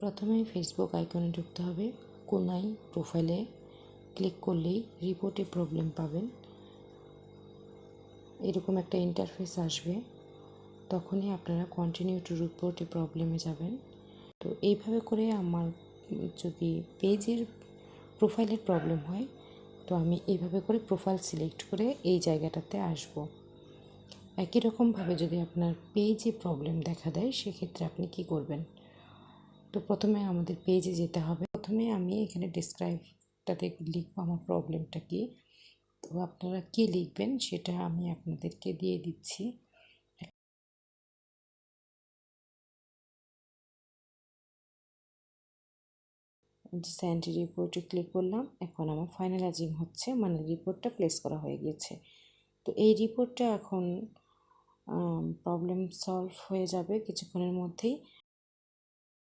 প্রথমে ফেসবুক আইকনে ঢুকতে হবে। কোনায় প্রোফাইলে ক্লিক করলেই রিপোর্টে প্রবলেম পাবেন। এরকম একটা ইন্টারফেস আসবে, তখনই আপনারা কন্টিনিউ টু রিপোর্টে প্রবলেমে যাবেন। তো এইভাবে করে আমার যদি পেজের প্রোফাইলের প্রবলেম হয়, তো আমি এইভাবে করে প্রোফাইল সিলেক্ট করে এই জায়গাটাতে আসব। একই রকমভাবে যদি আপনার পেজে প্রবলেম দেখা দেয়, সেক্ষেত্রে আপনি কি করবেন? তো প্রথমে আমাদের পেজে যেতে হবে। প্রথমে আমি এখানে ডিসক্রাইবটাতে লিখব আমার প্রবলেমটা কী। তো আপনারা কী লিখবেন সেটা আমি আপনাদেরকে দিয়ে দিচ্ছি। সেন্ড রিপোর্টে ক্লিক করলাম। এখন আমার ফাইনালাইজিং হচ্ছে, মানে রিপোর্টটা প্লেস করা হয়ে গিয়েছে। তো এই রিপোর্টটা এখন প্রবলেম সলভ হয়ে যাবে কিছুক্ষণের মধ্যেই।